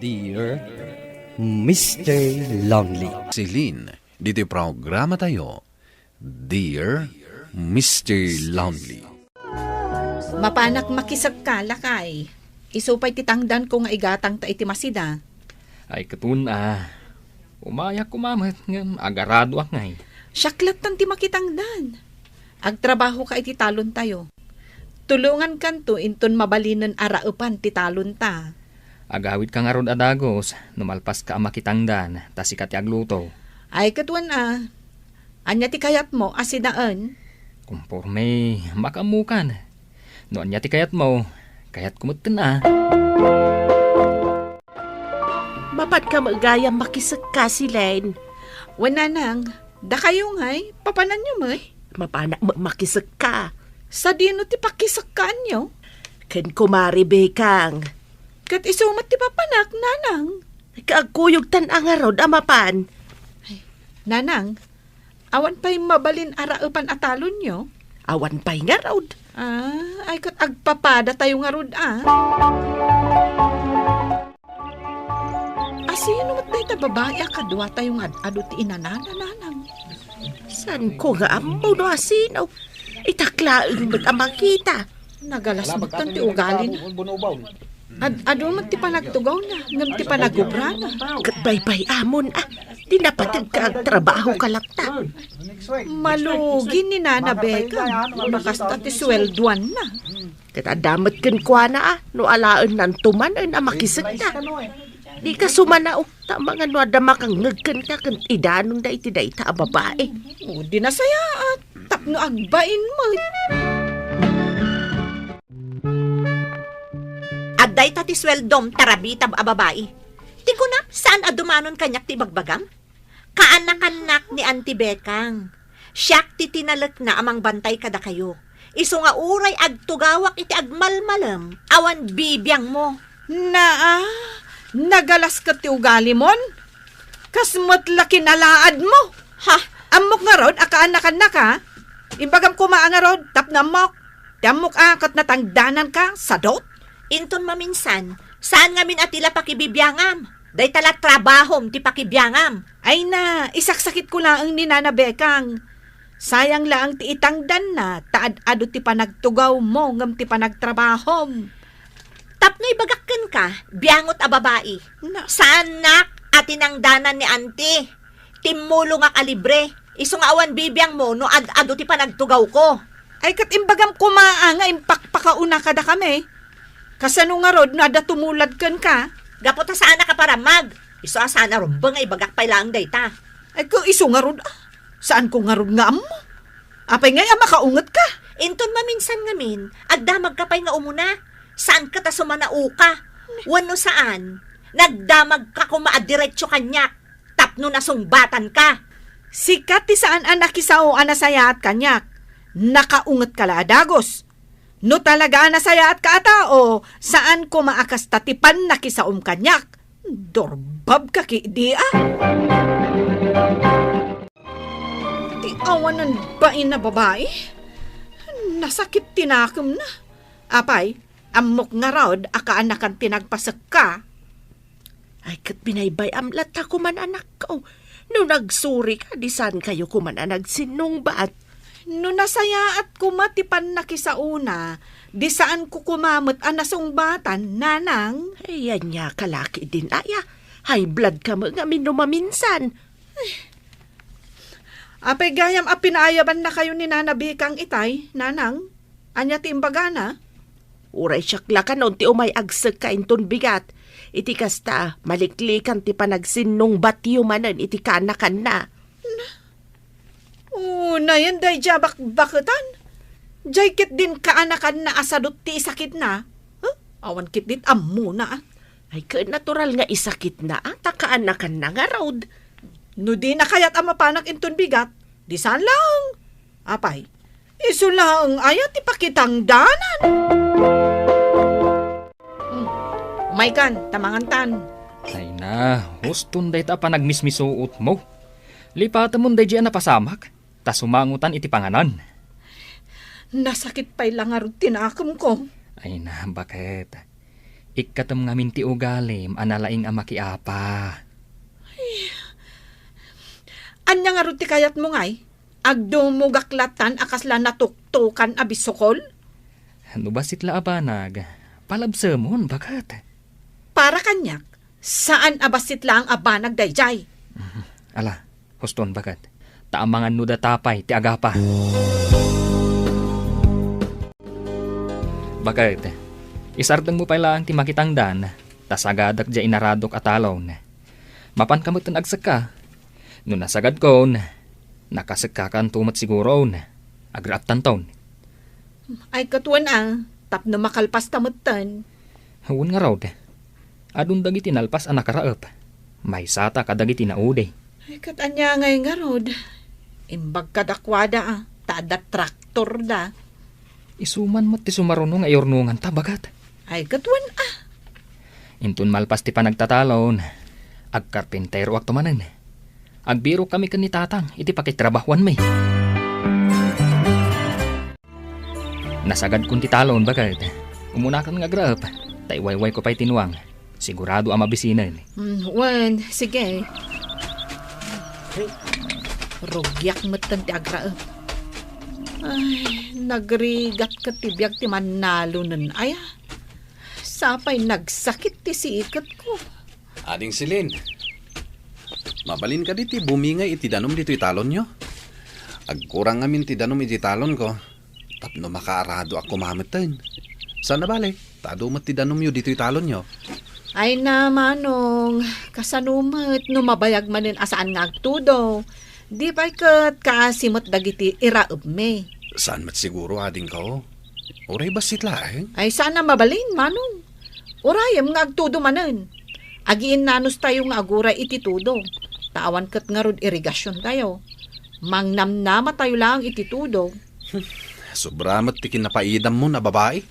Dear Mr. Lonely. Silin, dito programa tayo. Dear Mr. Lonely. Mapanak makisag ka, lakay. Isupay titangdan ko nga igatang ta iti masida. Ay katun umayak kumamat ng agarado ak ngay. Syaklat tan ti makitangdan. Agtrabaho ka iti talon tayo. Tulungan kanto inton mabalinan araupan ti talon ta. Agawid ka nga ron adagos, numalpas ka makitangdan, tasikat ti agluto. Ay katuan anya ti kayat mo asidaan. Kumporme, makamukan. No anya ti kayat mo, kayat kumutin Bapat ka magayang makisag ka si Len. Wala nang, da kayo ngay, papanan nyo may. Mapana makisag ka. Sa dino ti pakisagkaan nyo. Ken kumari bekang. Kat isumat ti papanak, nanang. Kaagkuyog tan angarod amapan. Nanang, awan pa'y mabalin araupan atalon nyo. Awan pa'y ngarod. Ay kat agpapada tayo nga rod Sino mat dahi ta babae akadwa tayo nga ado ti inanananang. San ko nga amo no asino? Itaklain mo't amang kita. Nagalas mo tan ti ugalin. Ado man ti panagtugaw na, ngam ti panagubra na. Katbay-bay amon dinapatid ka ang trabaho kalakta. Malugi ni Nana Becca, makasta ti swelduan na. Katadamat ken kwa na no alaan nan tuman ay namakisag na. Di ka sumana tama nga no adama kang ngagkan ka kan idanong da iti da ita babae. O di nasaya tapno agbain mo. Adday ta ti sweldom tarabita babae. Ti ko na, saan adumanon kanyak ti bagbagam? Kaanak-anak ni Auntie Bekang. Siyak ti tinalek na amang bantay kada kayo. Iso nga uray agtugawak iti agmalmalam. Awan bibiyang mo. Nagalas ka ti ugali mon? Kasmot laki nalaad mo. Ha? Amok nga rod, akaanak-anak ha? Imbagam kumaa nga rod, tap na mok. Ti amok kat natangdanan ka, sadot? Inton maminsan, saan ngamin atila pakibibyangam? Day tala trabahom ti pakibyangam. Ay na, isaksakit ko lang ni Nana Bekang. Sayang lang ti itangdan na, taad-ado ti panagtugaw mo, ngam ti panagtrabahom. Tapno'y bagakken ka, biyangot a babae. Saan nak atinang danan ni auntie? Timulo nga kalibre. Iso nga awan bibiyang mo no ad-ado ti panagtugaw ko. Ay kat imbagam kumaa nga impakpakauna kada kami. Kasano nga rod na ada tumulad ken ka? Gapot ta saan ka para mag. Iso asana rumba nga ibagak pay lang dayta. Ay ko iso nga rod saan ko nga rod nga amo? Apay nga makaunget ka. Inton maminsan ngamin, agdamag ka pay nga umuna. Saan ka ta sumanao ka? Wano saan? Nagdamag ka kung maadiretso kanyak. Tapno na sungbatan ka. Sikat ti saan anak isao anasaya at kanyak. Nakaunget ka la adagos. No talaga anasaya at kaata o saan ko maakas tatipan na kisaom kanyak. Dorbab ka ki di Ti awanan bain na babae? Nasakit tinakam na. Apay, amok nga raod, akaanakan tinagpasak ka. Ay kat binaybay amlat ta kuman anak ko. No nagsuri ka, di saan kayo kuman nagsinong baat. No nasaya at kumatipan na kisauna, di saan ko kumamot anasong batan, nanang? Ayan niya kalaki din aya. High blood ka mga minumaminsan. Apay gayam apinaayaban na kayo ni Nana Bikang itay, nanang? Anya timbaga na? Uray siyakla ka noon ti umay agsag ka inton bigat. Iti kasta maliklikan ti panagsinong batyo manan iti kanakan na. Na yan day jabak bakutan. Jay kit din kaanakan na asadot ti sakit na. Awan kit dit ammo na. Ay ka natural nga isakit na ta kaanakan na nga road. No di na kayat amapanak inton bigat. Di saan lang. Apay, iso lang ayat ipakitang danan. Umaykan, tamangantan. Ay na, huston day ta pa nagmismisuot mo. Lipatan mo day diyan napasamak, ta sumangutan iti panganan. Nasakit pa'y lang nga tinakam ko. Ay na, bakit? Ikatam nga minti ugalim, analaing amakiapa. Anya nga ron ti kayat mo ngay? Agdumugaklatan akasla natuktukan abisokol? Ano ba sitla abanag? Palabsamon, bakat? Para kanyak, saan abasit lang abanag dayjay? Ala, huston bakat? Taamangan nuda tapay, ti agapa. Bakat? Isardang mo pala ang ti makitangdan, tas agadak dya inaradok atalon. Mapan kamutan agsaka. No nasagad ko, nakasagkakan tumat siguro, agratan taon. Ay katuan tapno makalpas tamutan. Hawon nga raw, adun dagiti nalpas ang nakaraap. May sata kadagiti naude. Ay katanya ngay nga rod. Imbag kadakwada tada traktor da. Isuman mo't ti sumarunong ayornungan tabagat. Ay katuan Intun malpas ti panagtatalon, agkarpintero ak tumanan. Agbiro kami kan ni tatang, iti pakitrabahuan may. Nasagad kun ti talon bagat. Umunakan nga grap, taiwayway ko pa'y tinuang. Sigurado ang mabisinan. Wan, sige. Rugyak matan ti agraap. Ay, nagrigat ka tibiyag ti manalo nun. Ay, sapay nagsakit ti sikat ko. Ading Silin, mabalin ka diti, bumingay iti danom dito italon nyo. Agkurang ngamin ti danom iti talon ko. Tapno makaarado ako mamatan. Sana bale, tadumat ti danom nyo dito italon nyo. Ay namanong, kasanumat no mabayag manin asaan nga agtudo. Di pa'y kat kaasimot dagiti iraub me. Saan mat siguro ading ko? Oray basit laeng? Ay sana mabalin, manong. Urayam nga agtudo manen. Agiin nanos tayo nga aguray iti tudo. Tawan kat nga rod irigasyon tayo. Mangnamnama tayo lang iti tudo. Sobramat ti kinapaidam mo na babae.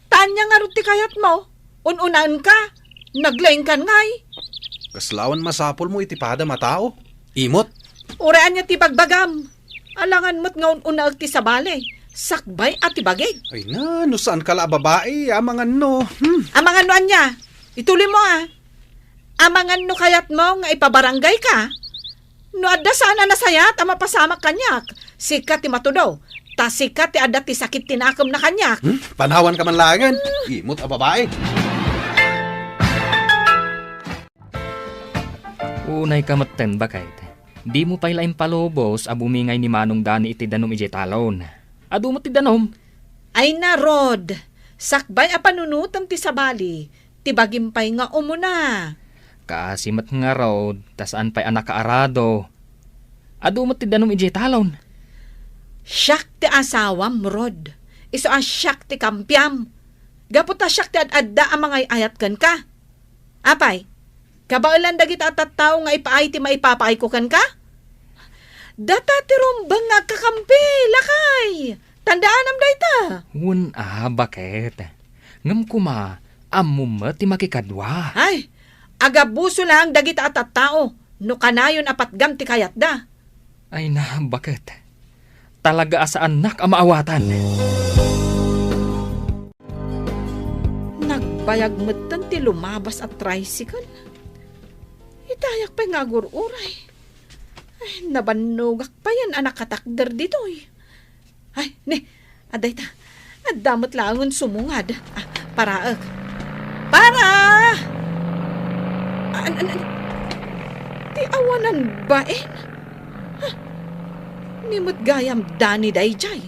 Tanya nga rod ti kayat mo. Ununaan ka. Naglaing kan ngay. Kaslawan masapol mo iti pada matao. Imot. Uraan niya ti bagbagam. Alangan mo't nga ununag ti sabale. Sakbay at ti bagay. Ay na, no saan ka la babae? Amangan no. Amangan no anya. Ituloy mo Amangan no kayat mo nga ipabarangay ka. No adda sana nasayat ang mapasamak kanyak. Sikat ti matudaw. Ta sikat ti adda ti sakit tinakam na kanyak. Panawan ka man langan. Imot a babae. Unay kamatan bakit? Di mo pa'y laing palubos a bumingay ni Manong Dani iti danom iti talon. Adu mo ti danom. Ay na, Rod. Sakbay a panunutam ti sabali. Ti bagimpay nga umuna. Kasimat nga raw, tasaan pa'y anak kaarado. Adu mo ti danom iti talon. Siyak ti asawam, Rod. Iso ang siyak ti kampyam. Gapot ta siyak ti adda ang mga ayat kan ka. Apay, kabaulan dagit at tao nga ipaay ti maipapaay ko kan ka? Data ti rumbang nga kakampi, lakay. Tandaan am dayta. Bakit? Ngam kuma, amum ti makikadwa. Ay, agabuso lang dagit at tao. No kanayon apat gam ti kayat da. Ay na, bakit? Talaga asa anak ang maawatan. Nagbayag metan ti lumabas at tricycle. Itayak pa nga gururay. Ay, nabanugak pa yan anak katakder dito eh. Ay, aday ta. Adamot langon sumungad. Para. Ti awanan baen? Nimot gayam dani dayjay.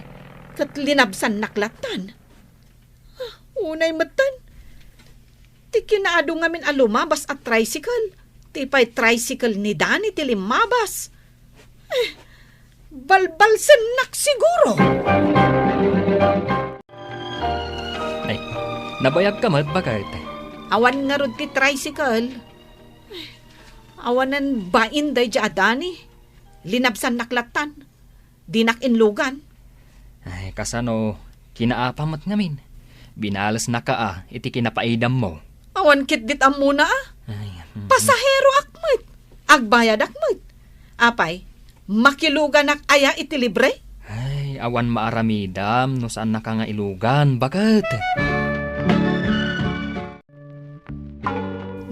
Kat linabsan naklatan. Unay matan. Ti kinaado ngamin alumabas at tricycle. Ti pa'y tricycle ni Dani ti limabas. Balbalsan nak siguro. Ay, nabayag ka mat bakit? Awan nga rod ti tricycle. Awanan bain day di Dani. Linabsan naklatan. Dinak inlugan. Ay, kasano, kinaapamat ngamin. Binalas na ka iti kinapaidam mo. Awan kit dit am muna Ay, Pasahero akmet. Agbayad akmet. Apay, makilugan ak aya iti libre? Ay, awan maaramidam no saan na ka nga ilugan. Bakit?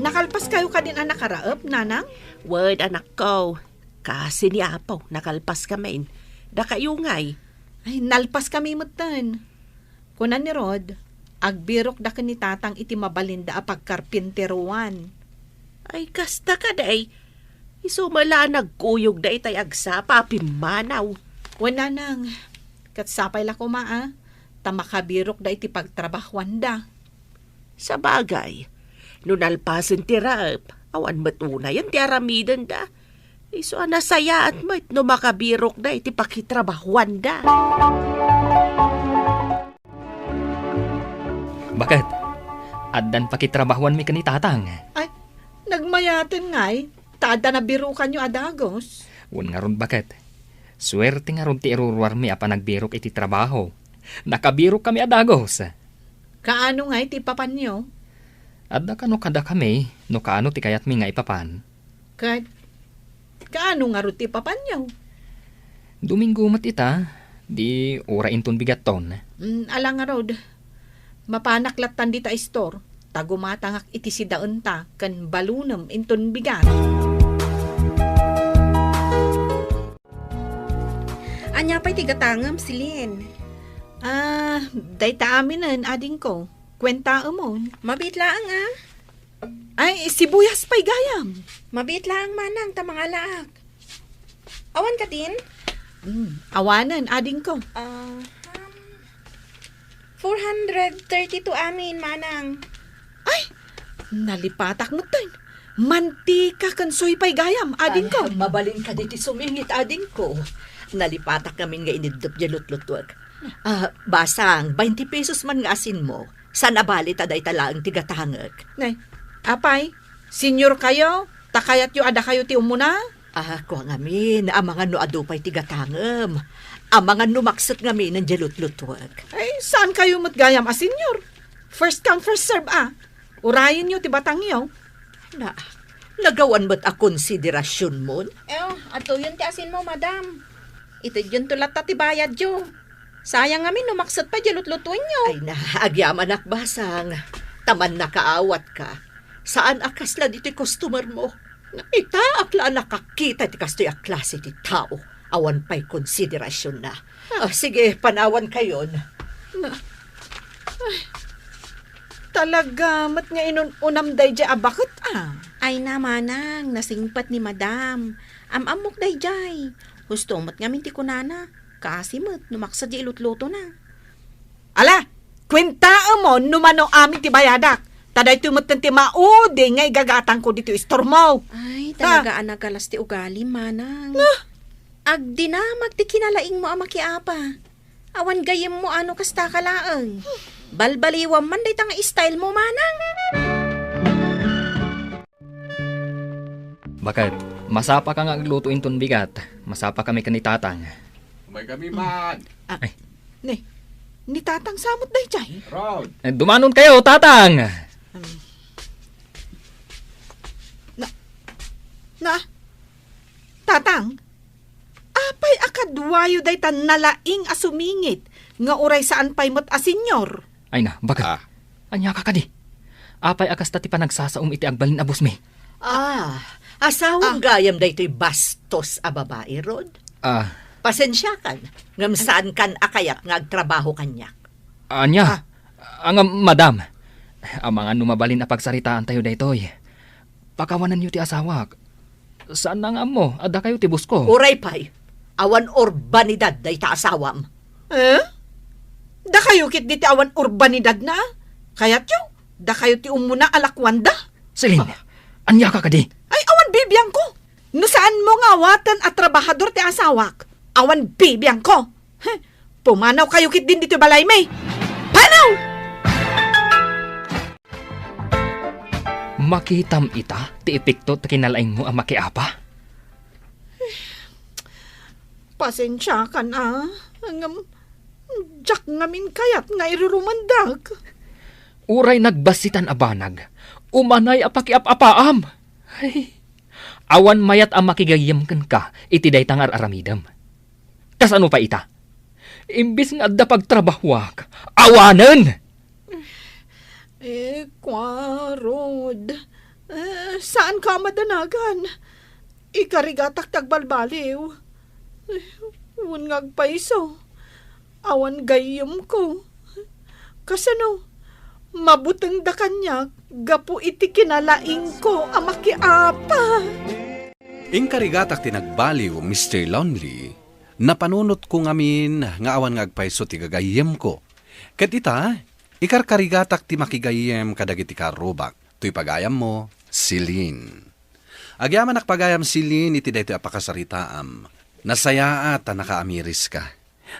Nakalpas kayo ka din ang nakaraap, nanang? Word, anak ko. Kasi ni Apaw, nakalpas kami. Da kayo ngay. Ay, nalpas kami mutan. Kunan ni Rod, agbirok da ni tatang iti mabalinda a pagkarpinteruan. Ay, kasta ka day. Isumala nagkuyog da itay agsa, papimanaw. Wala nang, katsapay la ko maa, tamakabirok da iti pagtrabahuan da. Sa bagay, nung nalpasin ti Raap, awan matuna yan ti aramidan da. Iso nasaya at mat no makabirok da iti pakitrabahuan da. Bakit? Addan pakitrabahuan mi kani tatang. Ay, nagmayatin nga'y, tada na birukan nyo adagos. Wan nga ron bakit? Swerte nga ron ti iruruar mi apa nagbirok iti trabaho. Nakabirok kami adagos. Kaano nga'y ti papan nyo? Adda kano kada kami, no kaano ti kayat mi nga ipapan. Kaano nga rin ti papan nyo? Domingo mat ita, di ora inton bigaton. Alang nga Rod, mapanaklatan di ta store, tagumatangak iti si daon ta, kan balunam inton bigat. Anya pa'y tigatangam, Silin. Day ta aminan, ading ko. Kwenta amon. Mabit laang Ay, sibuyas pa'y gayam. Mabit laang manang ta mga laak. Awan ka din? Awanan, ading ko. 432 amin, manang. Ay, nalipatak mo tayo. Mantika kan soy pa'y gayam, ading ko. Mabalin ka diti sumingit, ading ko. Nalipatak namin nga inidop dya lutlutwag. Basang, 20 pesos man nga asin mo. Sana bali taday talaang tigatangag. Nay, apay, senior kayo? Takayat yu ada kayo ti umuna? Kuha ngamin, ang mga no adupay tigatangam. Ang mga numaksot ngamin ng jalutlutwag. Ay, saan kayo matgayam a senior? First come, first serve Urayin nyo ti batang yo. Nagawan mo't a konsiderasyon mo? Ato yun ti asin mo, madam. Ito yun tulat ta ti bayad yo. Sayang amin, numaksot pa jalutlutuin nyo. Ay agyaman basang. Taman nakaawat ka. Saan akasla dito customer mo? Ita akla nakakita ti kastoy a klase ti tao. Awan pa'y konsiderasyon na. Sige, panawan kayon. Talaga, mat nga unam day dya abakot Ay na, manang, nasingpat ni madam. Amok day jay. Husto mat nga minti ko nana. Kasi mat, numaksad di ilutluto na. Ala, kwenta mo, numano amin ti bayadak. Taday tumatan ti maudi, ngay gagatang ko dito istor mo. Ay, talaga anagalas ti ugali, manang. Agdi na, magti kinalaing mo ang makiapa. Awan gayem mo ano kasta kalaang. Balbaliwam man day tanga style mo, manang. Bakit? Masapa ka nga aglutuin ton bigat. Masapa kami kanitatang. May kami man. Ni tatang samot day jay. Rod. Dumanon kayo, tatang! Tatang, apay akadwayo day tan nalaing asumingit, nga uray saan pay mo't asenyor. Ay na, bakit? Anya ka di? Apay akas tati pa nagsasaum iti agbalin abos mi. Asawang gayam da ito'y bastos a babae, Rod. Pasensya kan, ngam saan kan akayak nga agtrabaho kanyak. Anya, ang madam, ang mga numabalin na pagsaritaan tayo daytoy. Pakawanan niyo ti asawak. Saan nang amo? Ada kayo ti busko. Uray pay, awan urbanidad day ta asawam. Da kayo kit di ti awan urbanidad na? Kayat yo, da kayo ti umuna alakwanda? Celine, anya ka di? Ay, awan bibiyang ko. No saan mo nga watan at trabahador ti asawak? Awan bibiyang ko. Pumanaw kayo kit din dito balay may. Panaw! Makitam ita, ti epekto ta kinalaing mo ang makiapa? Pasensya ka na. Jak ngamin kayat nga irurumandag. Uray nagbasitan abanag. Umanay apakiap-apaam. Ay, awan mayat ang makigayamkan ka, iti day tangar aramidam. Kasano pa ita? Imbis nga adda pagtrabahwak, awanan! Kwarod. Saan ka madanagan? Ikarigatak tagbalbaliw. Uwan ngagpaiso. Awan gayom ko. Kasano? Mabuteng da kanya, gapu iti kinalaing ko ang makiapa. Ingkarigatak tinagbaliw, Mr. Lonely, napanunot ko ngamin nga awan ngagpaiso ti gagayem ko. Kat ita, ikarkarigatak ti makigayem kadagiti karubak. Tuy pagayam mo, Celine. Agyaman pagayam Celine iti daytoy apakasaritaam. Nasaya at nakaamiris ka.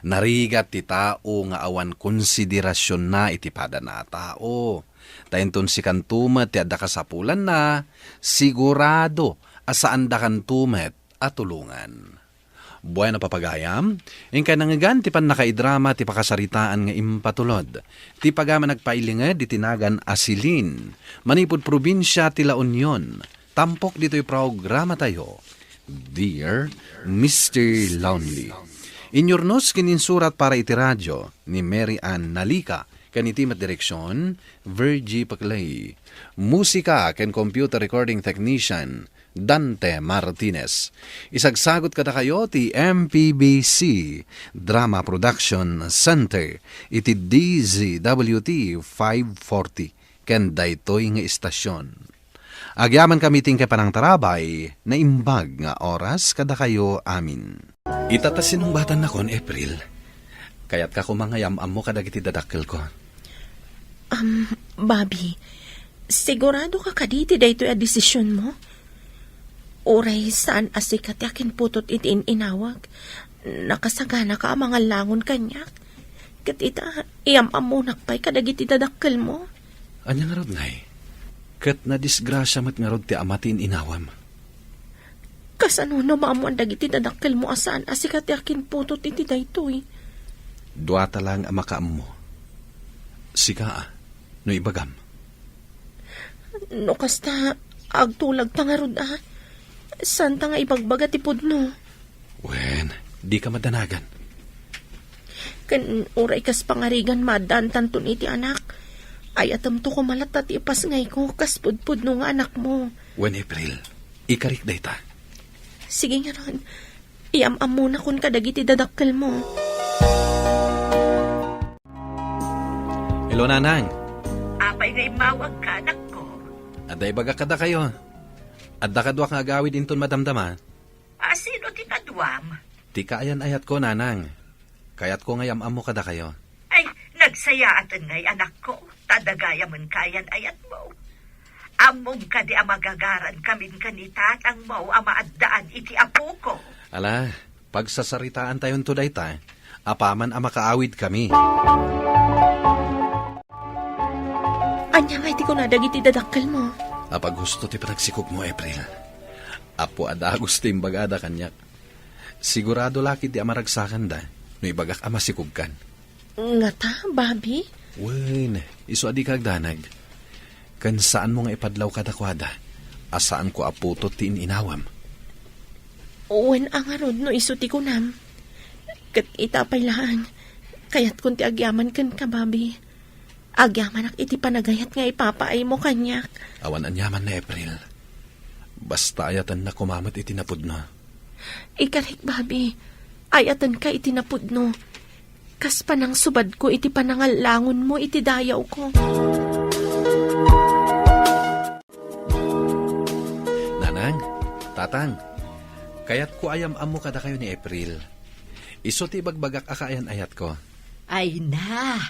Narigat ti tao nga awan konsiderasyon na iti pada na tao. Tainton si kantumet ti adda kasapulan na, sigurado asaan da kantumet at tulungan. Buhay na papagayam, ingkay nangigan ti pan nakaidrama ti pakasaritaan nga impatulod. Ti pagama nagpailinged di tinagan Asilin, manipod probinsya ti La Union. Tampok dito'y programa tayo. Dear Mr. Lonely. Inyornos kininsurat para iti radyo ni Mary Ann Nalika, kanitimat direksyon, Virgie Paclay. Musika ken computer recording technician, Dante Martinez. Isagsagot kada kayo ti MPBC Drama Production Center, iti DZWT 540, ken daytoy nga istasyon. Agyaman kami tingke panang tarabay, na imbag nga oras kada kayo amin. Itatasin ng batan na kon, April. Kaya't ka kumangayam mo kadagiti dadakkel ko. Bobby, sigurado ka kaditi dayto a desisyon mo? Oray saan asikat yakin putot itiin inawag. Nakasagana ka ang mga langon kanyak. Kat ita, iyam-am mo nakpay kadagiti dadakkel mo. Anya nga rod ngay? Kat na disgrasya mat nga rod ti amatin inawam. Kasano na maamuan dagiti dadakkel mo asaan asikat yakin putot iti daytoy. Duata lang ang makaam mo. Sika no ibagam. No kasta, agtulag tangarod Santa nga ibagbaga tipod no. Wen, di ka madanagan. Kan uray kas pangarigan madan tanton iti anak. Ay atam to kumalat at ipas ngay ko kaspudpud no nga anak mo. Wen April, ikarik dayta. Sige nga ron, iam-am muna kun kadagiti dadakkel mo. Hello, Nanang. Apay nga imawag ka, anak ko. Aday baga kada kayo. Adda kadwa nga agawid inton madamdama. Sino tinadwam? Ti kaayan ayat ko, Nanang. Kayat ko ngayam mo kada kayo. Ay, nagsayaatan ngay anak ko. Tadagaya man kayan ayat mo. Among ka di amagagaran kamin kanitatang mo amaadaan iti apo ko. Ala, pagsasaritaan tayon to dayta, apaman makaawid kami. Anya nga iti ko na dagiti dadakkel mo. Apag gusto ti panagsikog mo, April. Apo ada gusto imbagada kanyak. Sigurado laki di amaragsakan da, no ibagak amasikog kan. Nga ta, Bobby? Wen, iso adi kagdanag. Kan saan mo nga ipadlaw kadakwada, asaan ko aputot ti inawam. Wen ang arod no isuti ko nam. Kat itapay lahan, kayat kun ti agyaman kan ka, Bobby. Agyaman ak iti panagayat nga ipapaay mo kanyak. Awan anyaman na April. Basta ayatan na kumamat itinapod no. Ikarik, Bobby. Ayatan ka itinapod no. Kas panang subad ko iti panangalangon mo iti dayaw ko. Nanang, tatang, kayat ko ayam mo kada kayo ni April. Iso ti bagbagak akaayan ayat ko. Ay na,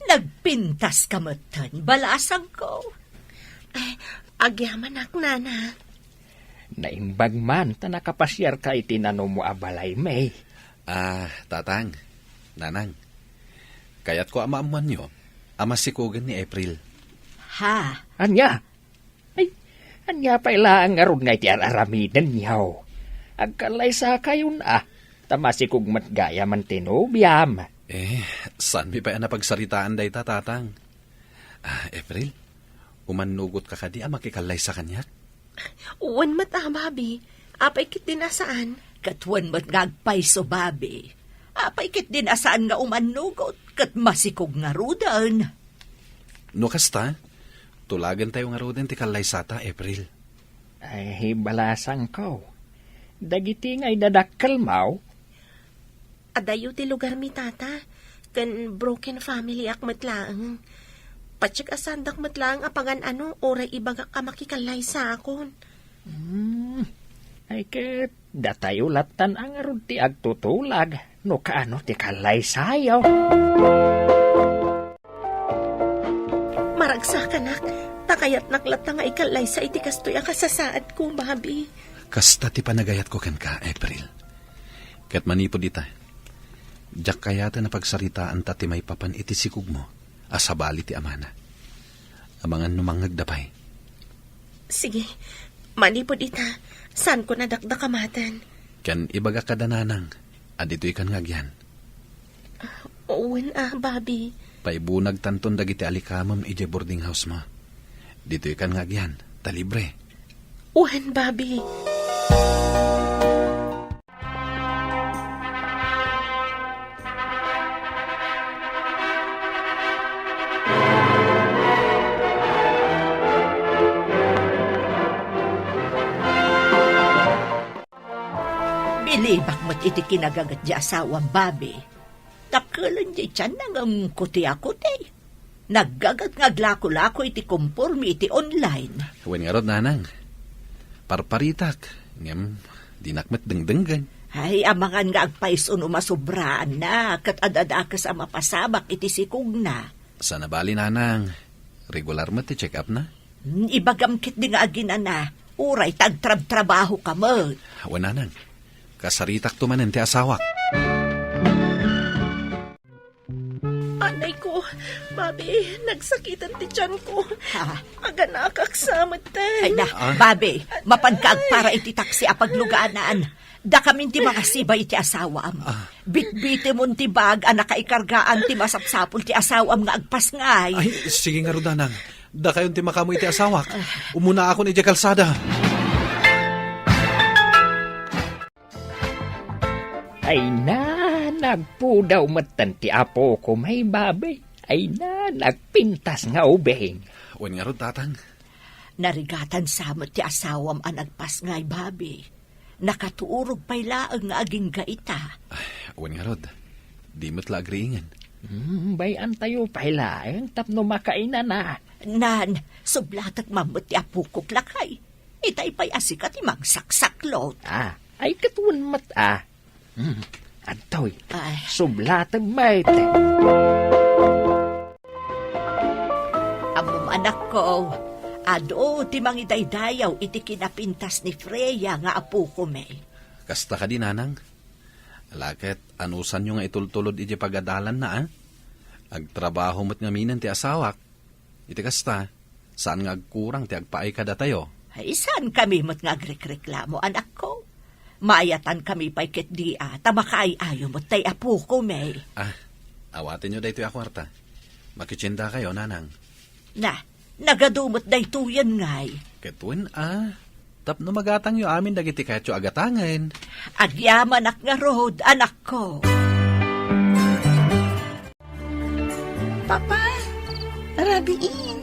nagpintas ka matan, balasang ko. Ay, agyaman ak, nana. Naimbag man, ta nakapasyar ka itinano mo abalay may. Tatang, nanang, kayat ko amaamuan nyo, amasikugan ni April. Ha? Anya? Ay, anya pa ilang arod nga iti araramidan niyaw. Agkalay sa kayo na, tamasikog matgaya man tinobiyam. Saan mi pa napagsaritaan day tatang? April, umanugot ka kadi makikalay sa kanyak? Uwan mata, Bobby. Apay kit din asaan? Katwan mat ngagpay so babi. Apay kit din asaan nga umanugot, kat masikog nga rudan. No kasta, tulagan tayo nga roden ti kalay sata, April. Ay, balasang ko. Dagiti ngay dadakkel maw. Adayo ti lugar mi tata. Kan broken family akmat laang. Patsik asandak matlaang apangan ano, oray ibaga ka makikalay sa akon. Ay ket, datay ulatan ang arud ti agtutulag. No kaano ti kalay sayaw. Maragsa ka nak. Takayat naklata nga ikalay sa iti kastoy akasasaad ko, babi. Kasta ti panagayat ko ken ka, April. Ket manipod ita. Diyak kayata na pagsaritaan ta ti may papan iti sikug mo. Asabali ti amana. Amangan numangag dapay. Sige, manipod ita. Saan ko nadakdakamatan? Ken ibaga kadananang. Adito ikan ngagyan. Uwan babi. Paibunag tanton dagiti alikamam ije boarding house mo. Dito ikan ngagyan. Talibre. Uwan, babi. Bilibak mo't iti kinagagat di asawang babi. Takalan di tiyan nang kuti-akuti. Naggagat ngaglako-lako iti kumpurmi iti online. Wen nga rod, nanang. Parparitak. Ngem, dinakmet dengdenggan. Ay, amangan nga agpaisun umasubraan na, kat adadakas ang mapasabak iti sikug na. Sana bali, nanang. Regular mo ti check up na? Ibagamkit di nga agina na, uray tagtrab-trabaho ka mo. Wen, nanang. Kasaritak tumanen ti asawak. Anay ko, babi, nagsakitan ti tiyan ko. Ha? Aga nakaksamat Ay na, babe, mapangkaag para iti taksi apagluganaan. Da kami ti mga sibay ti asawam. Bitbiti mo ti bag, anak kaikargaan ti masapsapul ti asawam nga agpasngay. Ay, sige nga rod, nanang. Da kayon ti makamoy ti asawak. Umuna ako ni kalsada. Ay na, nagpudaw matan ti apo ko may babay. Ay na, nagpintas nga ubeng. Wen nga rod, tatang. Narigatan samot ti asawam ang nagpasngay, babe. Nakatuurog pa'y laang nga aging gaita. Wen nga rod. Di mo't la agriingan. Bayan tayo pailaang tapno makainan na. Nan, sublatak mamot ti apukok lakay. Itay pa'y asikat imang saksaklot. Ay katuan mat. Antoy, Ay. sublatag maite. Amom anak ko, ado ti mangidaydayaw iti kinapintas ni Freya nga apu ko may. Kasta ka di, nanang. Alaket, anusan nyo nga itultulod iti pagadalan na, Agtrabaho mo't nga minan ti asawak. Iti kasta, saan nga agkurang ti agpaay kada tayo? Ay, saan kami mo't nga agrekreklamo, anak ko? Maayatan kami pa'y ketdia, tamakay-ayo mo't tay apu ko may. Awatin nyo dayto yung kwarta. Makitsinda kayo, nanang. Na, nagadumot daytoyan ngay. Ketwin, tapno magatang yo amin dagiti katyo agatangan. Agyaman ak nga road, anak ko. Papa, Rabiin,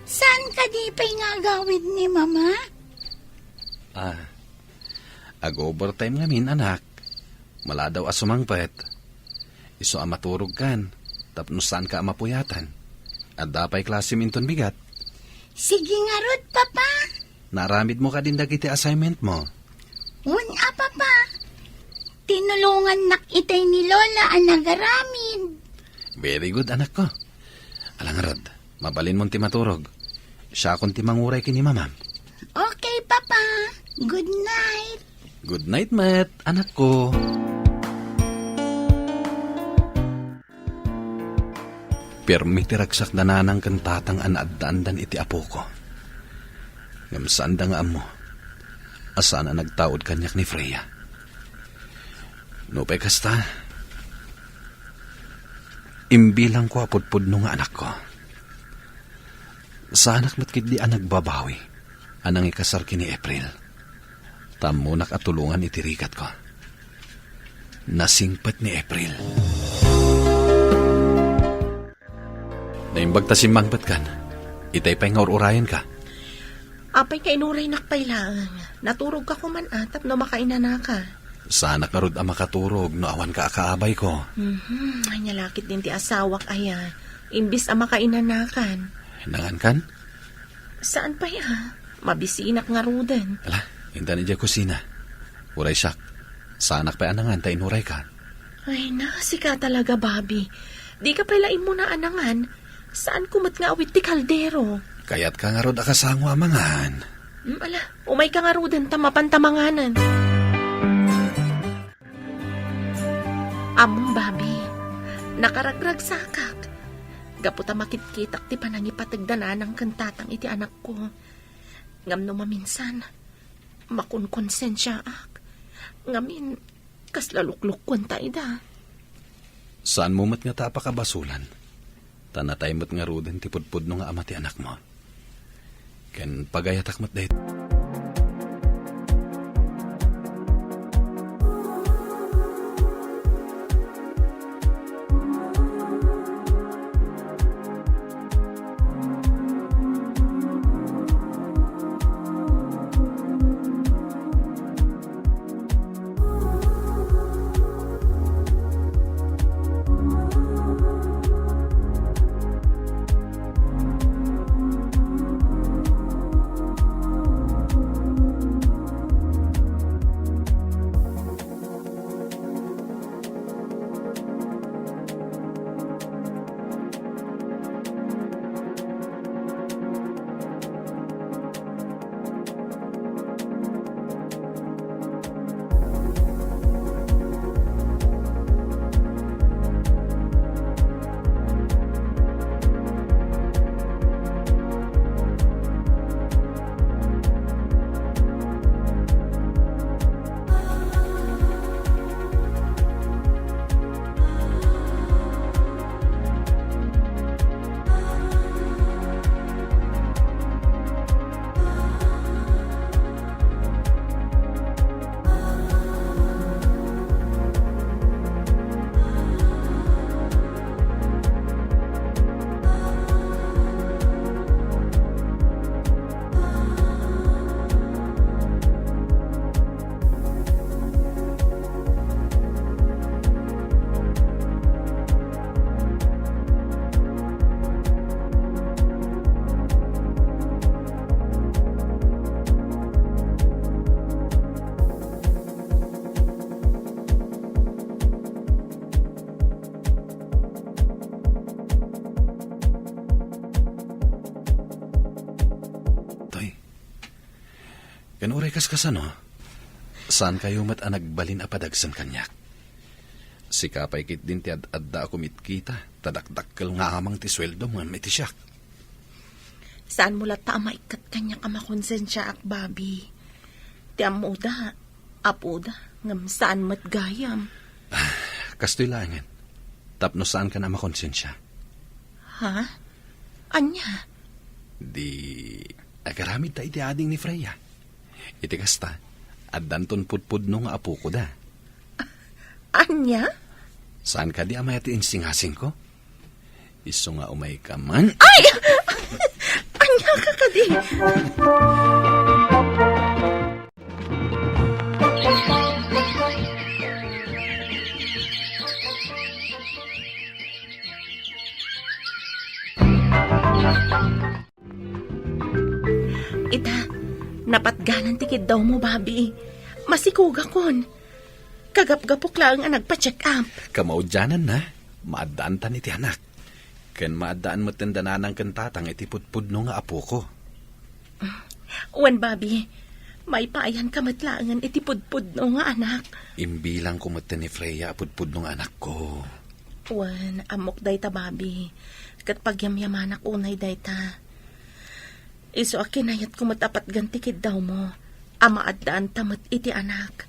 saan ka di pa'y nga gawid ni Mama? Ag-overtime ngamin, anak. Mala daw asumangpet. Iso maturog kan, tapno saan ka mapuyatan. At dapay klase minton bigat. Sige nga rod, Papa. Naramid mo ka din dagiti assignment mo. Papa. Tinulungan nak itay ni Lola ang nagaramid. Very good, anak ko. Alang rod, mabalin mo ti maturog. Siya akong ti manguray kini mamam. Okay, Papa. Good night. Good night, Matt, anak ko. Pirmi tiragsak na nanang kantatang anaaddan iti apo ko. Ngamsaan da nga amo. Asana nagtaod kanyak ni Freya. No pa'y kasta. Imbilang ko apudpud no nga anak ko. Sa anak matkid di ang nagbabawi. Anang ikasar kini April. Tamunak at tulungan itirikat ko. Nasingpat ni April. Naimbag ta simbangpat kan. Itay pa'y ngaur-urayan ka. Apay ka inuray nakpailang. Naturog ka kuman atap no makainana ka. Sana karod ang makaturog no awan ka akaabay ko. Ay nyalakit din ti asawak aya. Imbis ang makainanakan. Hinangan kan? Saan pa ya? Mabisinak nga ruden. Ala, hinta ni kusina. Uray siyak. Sanak pa anangan ta inuray ka. Ay si ka talaga, Bobby. Di ka palain mo na anangan. Saan kumat nga awit ti kaldero? Kaya't ka nga rod akasango amangan. Ala, umay ka nga ruden tamapantamanganan. Among Bobby, nakaragrag sakak. Gaputa makitkitak ti panangipatagdanan ng kantatang iti anak ko. Ngam no maminsan, makunkonsensya ak. Ngamin, kas laluklukon ta ida. Saan mo mat nga tapakabasulan? Tanatay mo't nga ruden ti pudpud no nga ama ti anak mo. Ken pagayatak mo't dahit. Kanuray kaskasano, saan kayo mat anagbalin apadagsan kanyak? Si kapay kit din ti adda ako mitkita, tadakdakkel nga amang ti sweldo mo may ti siyak. Saan mo lata maikat kanya ka makonsensya ak, Bobby? Ti amuda, apuda, ngam saan mat gayam. Kastoy langan, tapno saan ka na makonsensya? Ha? Anya? Di, agaramid ta iti ading ni Freya. Iti kasta, addan ton pudpud no nga apo ko da. Anya? Saan ka di amay ati insingasing ko? Iso nga umay ka man. Ay! Anya ka ka di? Ita, napatganan tikid daw mo, Bobby. Masikuga kon. Kagap-gapok lang ang nagpa-check up. Kamaudyanan na, maadaan tan iti anak. Ken maadaan mo tindanan ng kantatang iti pudpud no nga apo ko. Wan, Bobby, may paayan ka matlaangan iti pudpud no nga anak. Imbilang kumata ni Freya pudpud no nga anak ko. Wan, amok day ta, Bobby. Kat pagyamyamanak unay day ta. Iso akinayat kumatapat gantikid daw mo. Ama at daan tamat iti anak.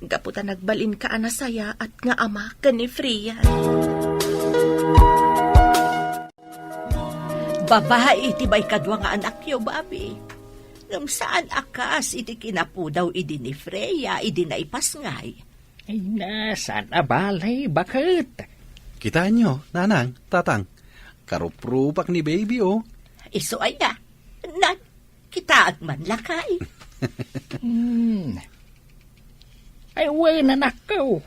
Gaputa nagbalin ka anasaya at nga ama ka ni Freya. Babae iti bay kadwa nga anak yo, Bobby. Ngam saan akas iti kinapudaw idi ni Freya, idi na ipasngay. Ay nasaan abalay, bakit? Kita nyo, nanang, tatang. Karuprupak ni baby, oh. Iso ay nga. Nan, Kita at man lakay. Ay, wala na nakaw.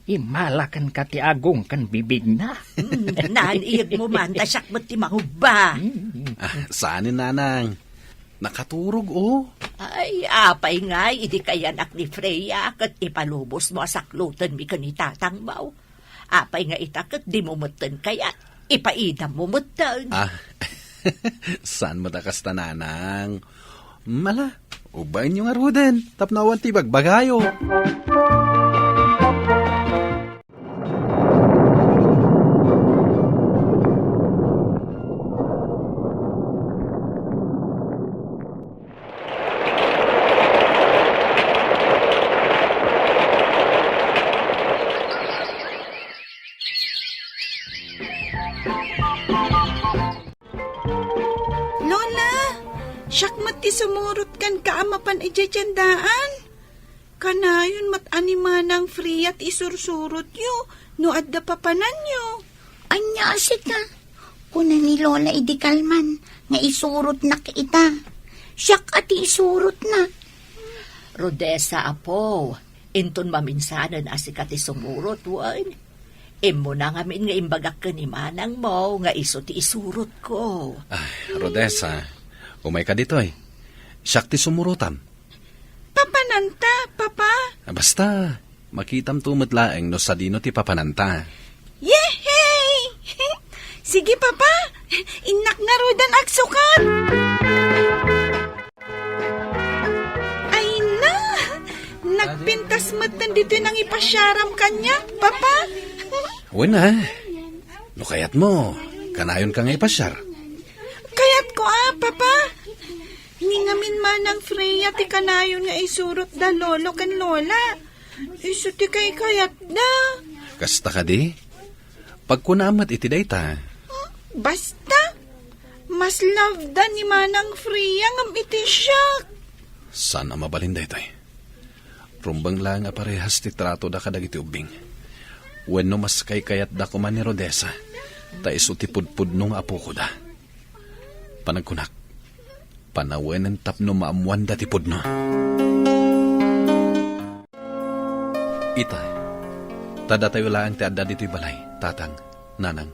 Imalakan ka ti agong kan bibig na. Naaniyag mo man, tasyak mo ti mahuba. Saanin, nanang? Nakaturog, oh. Ay, apay nga, idi kayanak ni Freya, kat ipalubos mo asaklutan mi ka ni Tatang Bao. Apay nga itakat di mo mutan kayat, ipaidam mo mutan. Saan mo takas nanang? Mala, ubayin yung aruden, tapnawan ti bagbagayo. Lola, syakmat ti sumurot kan kaamapan ijajandaan. Kanayon mat animanang free at isursurot yo, no adda papanan yo. Anya asik ka. Kuna ni Lola idikalman, nga isurot na kita. Siyak at isurot na. Rodessa, apo, inton maminsanan asikati sumurot, wan. Imo na ngamin nga imbagak ka ni manang mo, nga iso ti isurot ko. Rodessa, umay ka dito eh. Siyak ti sumurutam. Papananta, papa. Basta, makitam tumatlaeng no sa dino ti papananta. Yehey! Sige, papa. Inak nga rodan agsukat. Ay na! Nagpintas matan dito nang ipasyaram kanya, papa. Wala. No kayat mo, kanayon ka nga ipasyar. Kayat ko papa. Ningamin man ng Freya ti kanayon nga isurot da lolo kan lola. Iso ti kay kayat da. Kasta ka di? Pagkunamat iti dayta. Basta, mas love da ni manang Freya ngam iti siya. Sana mabalin dayta eh. Rumbang lang nga parehas ti trato da kadag iti ubing. Wenno mas kay kayat da kuman ni Rodessa, ta iso ti pudpud nung apo ko da. Panagkunak, panawen tapno maamuan da ti pudno. Ita, tada tayo lang ti adda dito'y balay, tatang, nanang.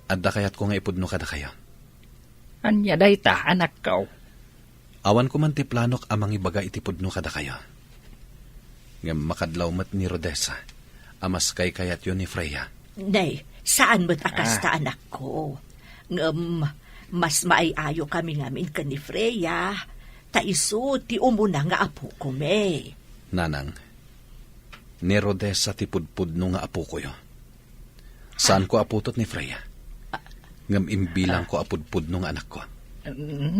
Adda kayat ko nga ipudno kada kayo. Anya dayta, anak ko. Awan ko man ti planok amang ibaga iti pudno kada kayo. Nga makadlaw mat ni Rodessa, amas kay kayat yun ni Freya. Nay, saan mo't akas ta anak ko? Mas maayayo kami ngamin ka ni Freya. Ta iso ti umuna nga apo ko me. Nanang, ni Rodessa ti pudpud no nga apo ko yo. Saan ko aputot ni Freya? Ngam imbilang ko apudpud no nga anak ko.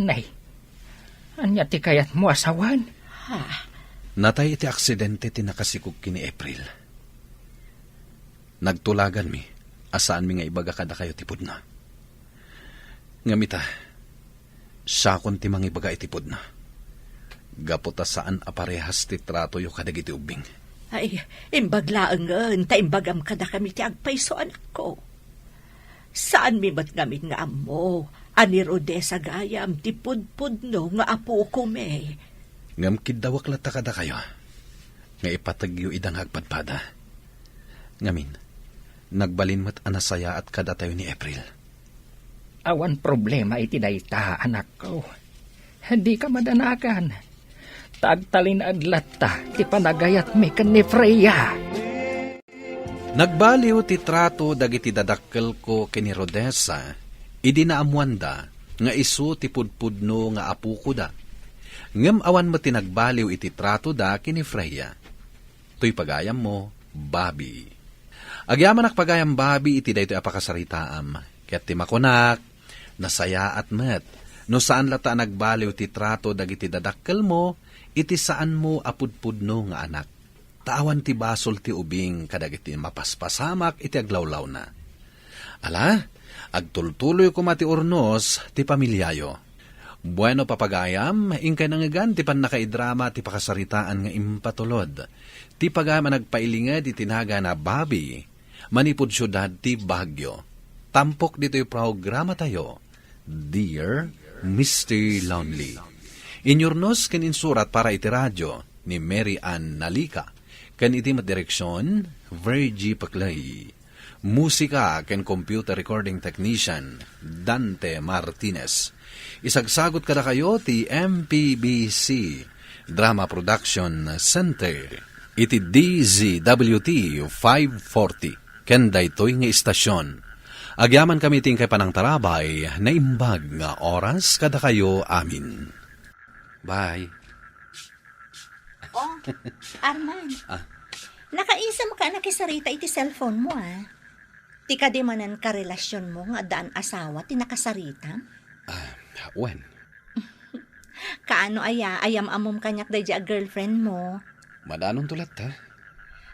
Nay, anya ti kayat mo asawan? Natay iti aksidente ti nakasikog kini April. Nagtulagan mi, asaan mi nga ibaga kada kayo tipod na. Ngamita, sakon ti mga ibaga itipod na. Gapota saan aparehas ti trato yo kadag iti ubing. Ay, imbaglaangan, ta imbagam kada kami ti agpayso anak ko. Saan mi mat ngamin nga amo, ani Rodessa gayam ti pudpudno nga apo ko me. Ngam kidawak lata kada kayo, nga ipatagyo idang hagpadpada. Ngamin, nagbalin mat anasaya at kada tayo ni April. Awan problema iti dayta, anak ko. Hindi ka madanakan. Tagtalin adlatta, ti panagayat mi kan ni Freya. Nagbaliw ti trato dagiti dadakkel ko kini Rodessa, idi naamuanda nga isu ti pudpudno nga apu ko da. Ngem awan mo tinagbaliw iti trato da kini Freya. To'y pagayam mo, Bobby. Agyaman pagayam Bobby iti daytoy apakasaritaam. Ket ti makunak, nasaya at met. No saan lata nagbaliw ti trato dagiti dadakkel mo, iti saan mo apudpudno nga anak. Tawan ti basol ti ubing kadagiti mapaspasamak iti aglawlaw na. Ala, agtultuloy ko mati urnos ti pamilyayo. Bueno papagayam, ingkay nangigan ti pan nakaidrama ti pakasaritaan nga impatulod. Ti pagayam nagpailingad ti tinaga na Bobby, manipod syudad ti Baguio. Tampok dito'y programa tayo, Dear Mr. Lonely. Inyornos ken insurat para iti radyo ni Mary Ann Nalika. Ken iti direksyon, Virgie Paclay. Musika ken computer recording technician, Dante Martinez. Isagsagot kada kayo ti MPBC Drama Production Center. Iti DZWT 540. Ken daytoy nga istasyon. Agyaman kami ting kay panangtarabay na imbag nga oras kada kayo amin. Bye. Oh, Arman. Nakaisam ka na kisarita iti cellphone mo, Ti ka di manan ka relasyon mo nga daan asawa ti nakasarita? When? Kaano ayam amom kanyak day a girlfriend mo? Madanon tulat ta?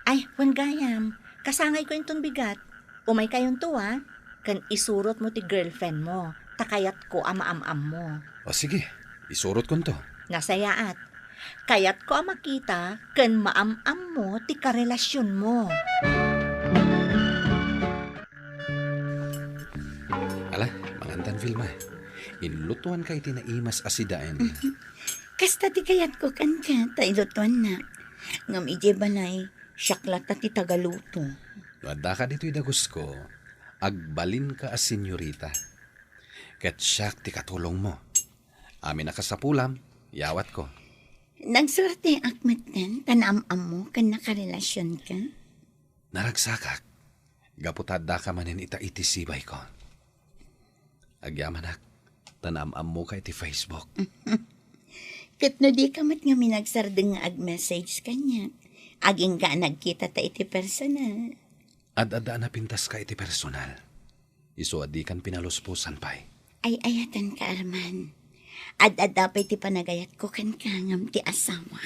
Ay, wan gayam. Kasangay ko intong bigat. Umay kayon to, kan isurot mo ti girlfriend mo. Takayat ko ama-am-am mo. O sige, isurot ko to. Nasayaat. Kayat ko makita kan maam-am mo ti karelasyon mo. Ala, mangantan Vilma. Inlutuan kay tinaimas asidaen. Kasta ti kayat ko kan ka, tailutuan na. Ngam ije balay, syaklat ti tagaluto. Wada ka dito'y dagos ko, agbalin ka as senyorita. Ket siyak ti katulong mo. Amin nakasapulam, yawat ko. Nagsurte akmeten, tanam-am mo, kan nakarelasyon ka? Naragsakak, gaputada ka manin ita itisibay ko. Agyamanak, tanam-am mo ka iti Facebook. Ket no di ka mat nga minagsardeng nga ag-message kanya. Aging ka nagkita ta iti personal. Ad-ada na pintas ka iti personal. Iso adi kan pinaluspusan pa'y. Ay ayatan ka, Arman. Ad-ada pa iti panagayat ko kan kangam ti asawa.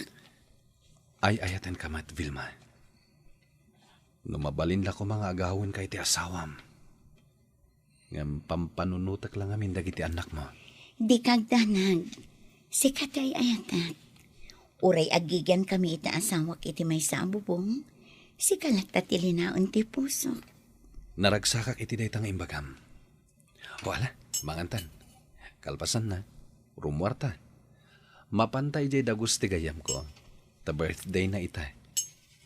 Ay ayatan ka mat, Vilma. Numabalin la ko mga agawin ka iti asawam. Ngam pampanunutak lang amin dagiti anak mo. Di kagdanag. Sikat ay ayatat. Uray agigan kami iti asawak iti may sabubong. Sikalat tatilinaon ti puso. Naragsakak iti daytang imbagam. Wala, mangantan. Kalpasan na, rumwarta. Mapantay jay dagus ti gayam ko. Ta birthday na ita.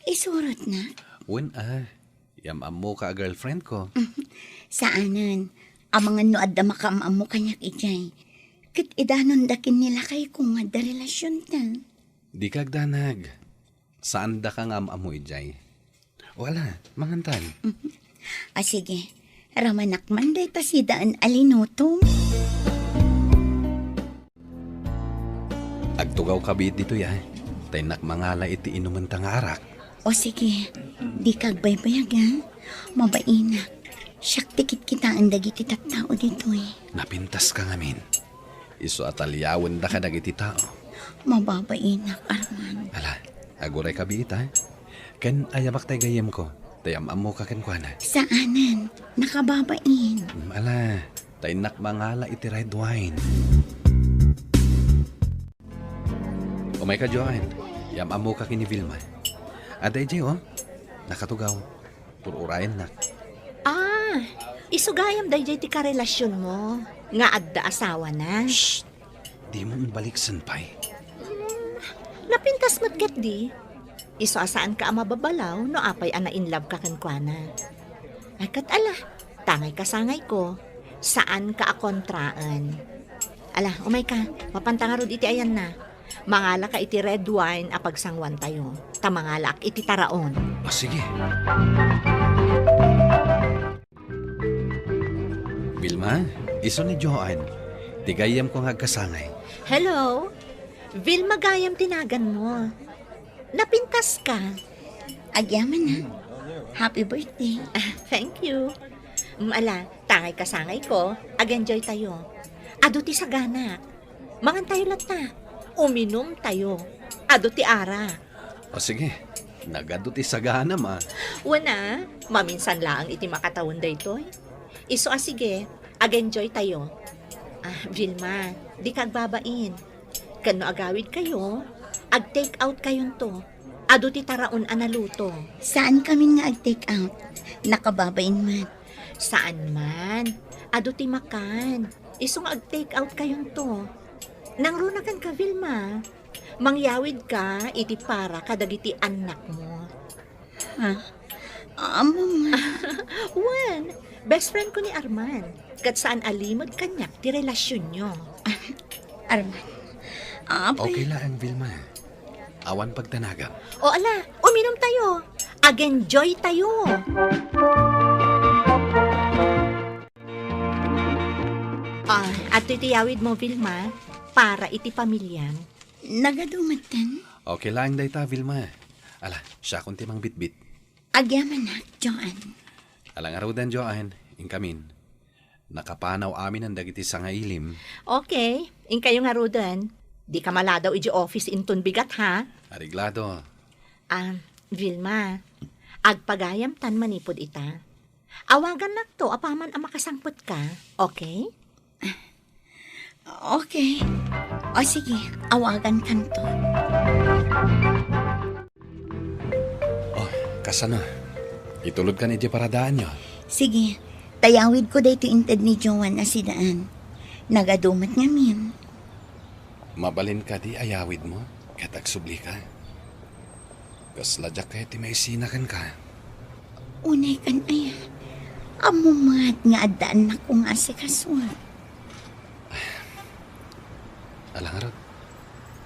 Isurot na. When yamam mo ka girlfriend ko. Saanan? Amangan no adda makaamam mo kanyak ijay. Kit idanon dakin nila kay kung nga da relasyon ta. Di kagdanag. Saan da ka nga mo ijay? Wala, mangantan. Sige, ramanak man day ta si daan alinutom. Agtugaw kabit dito ya. Taynak mangala iti inuman ta nga arak. O sige, di kagbaybayag ha. Mabainak. Siyak tikit kita ang dagiti tattao dito Napintas ka ngamin. Iso atalyawan da ka dagiti tao. Mababainak, Arman. Ala, aguray kabit Ken ayamak tay gayem ko. Tayam mo ka kenkwana. Saanan? Nakababain. Ala, taynak mangala iti red wine. Umay ka, Joanne. Yamam mo ka kini Vilma. Aday jay, nakatugaw. Tururayan na. Isugayam dayjay ti karelasyon mo. Nga adda asawa na. Shh! Di mo baliksan pa'y. Napintas matket di. Iso asaan ka mababalaw no apay ana in love ka kankwana. Ay kat ala, tangay kasangay ko. Saan ka akontraan? Ala, umay ka, mapantangarod iti ayan na. Mangala ka iti red wine apagsangwan tayo. Tamangala ak iti taraon. Sige. Vilma, iso ni Joanne. Tigayam kong hagkasangay. Hello? Vilma gayam tinagan mo. Napintas ka. Agyaman na. Happy birthday. Thank you. Ala, tangay kasangay ko. Ag-enjoy tayo. Ado ti sagana. Mangan tayo lata. Uminom tayo. Ado ti ara. O sige, nagado ti sagana ma. Wana, maminsan lang iti makatawon daytoy. Iso sige, ag-enjoy tayo. Vilma, di kagbabain. Kano agawid kayo, ag-take out kayon to. Ado ti taraon analuto. Saan kami nga ag-take out? Nakababain man. Saan man? Ado ti makan. Iso nga ag-take out kayon to. Nangrunakan ka, Vilma. Mangyawid ka, iti para kadagiti anak mo. Amo nga. Wan, best friend ko ni Arman. Kat saan alimod kanyak ti relasyon nyo. Arman. Apay. Okay lang, Vilma. Awan pagtanaga. O ala, uminom tayo. Ag-enjoy tayo. At titiyawid mo, Vilma, para iti pamilyam. Nagadumatan. Okay lang, dayta, Vilma. Ala, siya kung timang bitbit. Agyaman na, Joan. Alang araw dan, Joan, inkamin. Nakapanaw amin ang dagiti sa ngailim. Okay, in kayo nga rodan. Di ka maladaw iji office inton bigat, ha? Ariglado. Vilma, agpagayam tan manipod ita. Awagan na to, apaman ang makasangpot ka, okay? Okay. O sige, awagan kanto. Oh, kasano? Itulod ka ni di paradaan nyo. Sige, tayawid ko dito inted ni Joan na si Daan. Nagadumat nga min. Mabalin ka di ayawid mo, ket agsubli ka. Kasladyak ka ti may sinakan ka. Unay kan aya. Amumat nga adaan na kong asikaswag. Alang araw,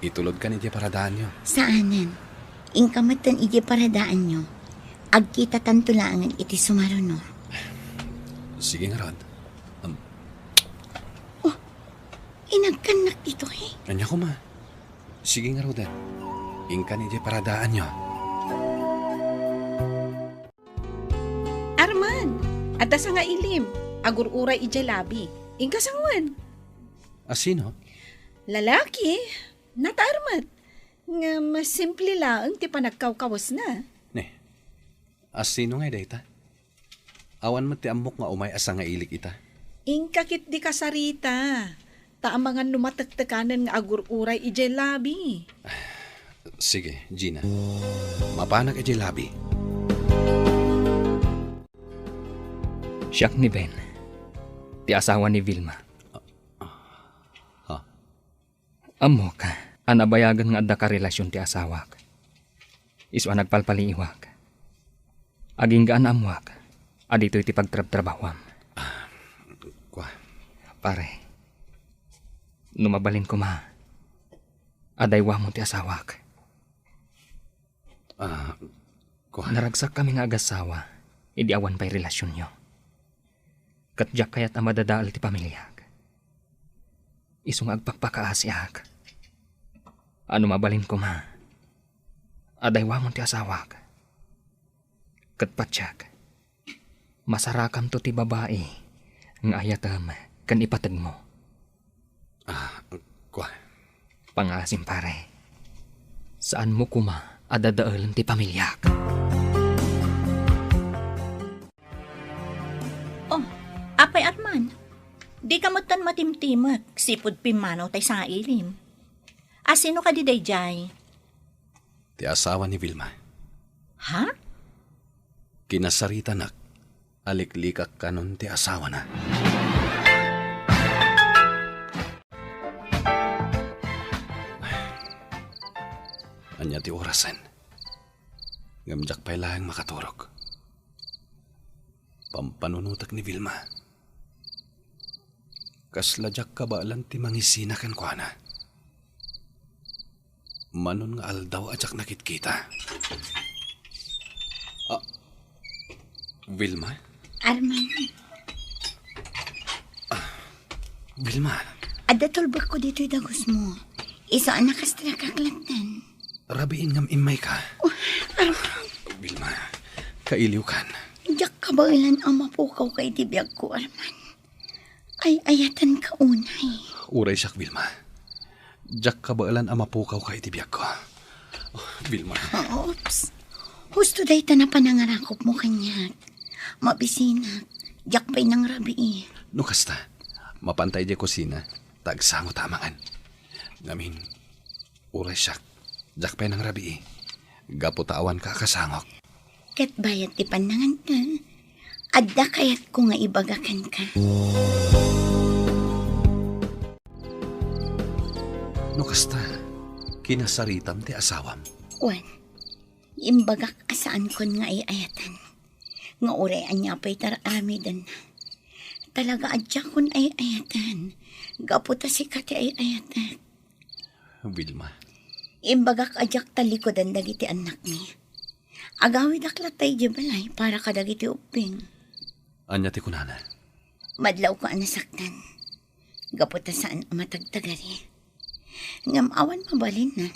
itulod ka ni di paradaan nyo. Saanan? Ingkamatan iji paradaan nyo. Agkita tantulangan iti sumaruno. Sige nga, Rod. Inagkanak dito eh. Kanya ko ma. Sige nga, Rodan. Ingka ni di paradaan nyo. Arman, adda sa nga ilim. Agur-uray ije labi. Ingka sangwan. Sino? Lalaki. Nata Arman. Nga mas simple lang ti panagkawkawas na. Sino nga dayta? Awan mo ti amok nga umay asa nga ilik ita. Ingkakit di kasarita. Taamangan numataktakanan nga agur-uray ije labi. Sige, Gina. Mapanak iti labi. Siyak ni Ben. Ti asawa ni Vilma. Amok, anabayagan nga adda ka relasyon ti asawak. Isu nagpalpaliiwak. Aging gaan amwak. Adito iti pagtrab-trabawam. Kwa. Pare, numabalin ko ma. Adaywa mo ti asawak. Kwa. Naragsak kami nga agasawa. Idi awan pa'y relasyon nyo. Katjak kayat amadadaal ti pamilyag. Isung agpakpakaasyak. Ano mabalin ko ma? Adaywa mo ti asawak. Katpatsak. Masarakam to ti babae. Ng ayatam kan ipatag mo. Kwa. Pangasim pare. Saan mo kuma adadaalan ti pamilyak? Oh, apay Arman. Di ka matan matimtimak, sipod pimanaw tay sa ilim. Sino ka di dayjay? Ti asawa ni Vilma. Ha? Kinasarita nak. Aliklikak kanon ti asawa na. Anya ti orasan. Ngamjak pa'y lahang makaturok. Pampanunutak ni Vilma. Kasladyak kabalan ti mangisinakan ko na. Manon nga aldaw ajak nakit-kita. Vilma? Arman, Vilma? adatulbak ko dito'y dagos mo. Isa anak kastra kaklatan. Rabiin ngam imay ka. Vilma, kailiw kan. Diyak kabailan ang mapukaw kay tibiyag ko, Arman. Ay ayatan ka unay. Uray siyak, Vilma. Diyak kabailan ang mapukaw ka itibiyag ko. Vilma. Oops. Husto day ta na panangarakop mo kanyak. Mabisinak. Diyak pa'y nang rabi. No kasta, mapantay di kusina, tagsango tamangan. Ngamin, uray siyak, diyak pa'y nang rabi. Gaputawan ka kasangok. Kat bayat ti panangan ka. Adda kayat ko nga ibagakan ka. No kasta, kinasaritam ti asawam. Wan, imbagak asaan kon nga ayatan. Nga oray anya pa'y taramidan na. Talaga adya kon ay ayatan. Gaputa si kati ay ayatan. Wilma, Imbagak adyak talikodan dagiti anak ni. Agawid aklatay di balay para ka dagiti uping. anya ti kunana. Madlaw ko anasaktan. Gaputa saan matagtagari. Ngamawan mabalin na.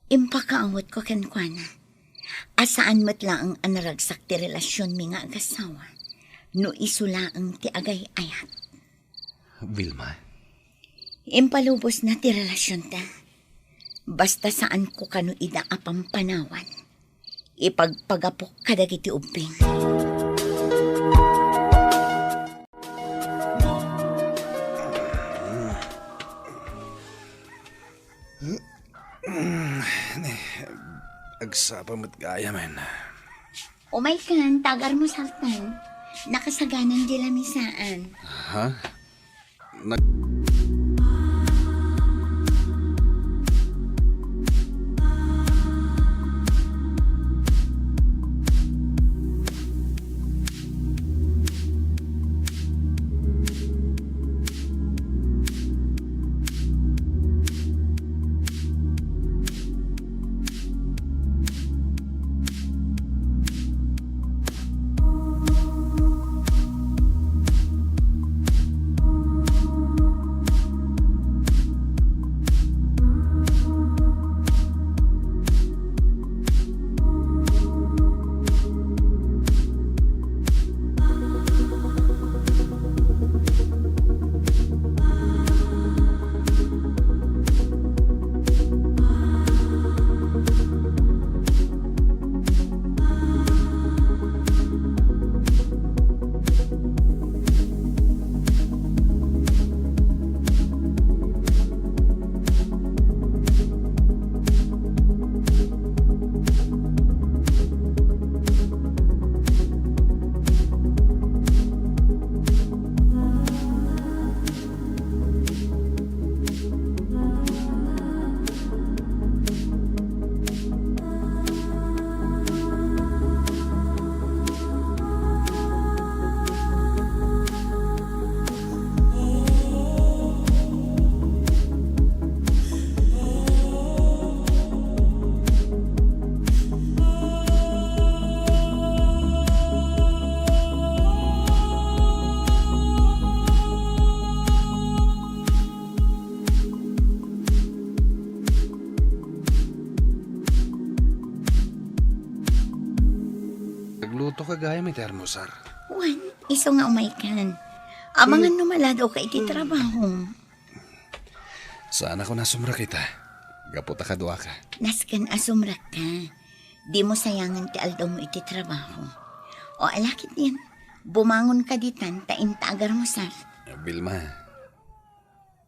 Impakaawat ko kenkwana. Asaan matla ang anaragsak ti relasyon mi nga agasawa. No isula ang ti agay ayat. Wilma, Impalubos na ti relasyon ta. Basta saan ko kano ida apampanawan. Ipagpagapok kadagiti ubing. agsapa mo't gaya man. Umay kan, tagar mo saltan. Nakasaganan di lamisaan. Ha? Nagluto ka gaya may termosar. Wan, iso nga umay kan. Amangan numalado ka iti trabaho. Saan ako nasumra kita? Gaputa ka doa ka. Naskan asumrak ka. Di mo sayangan ti aldaw mo iti trabaho. O alakit yan. Bumangon ka ditan, tain tagar mo sar. Vilma,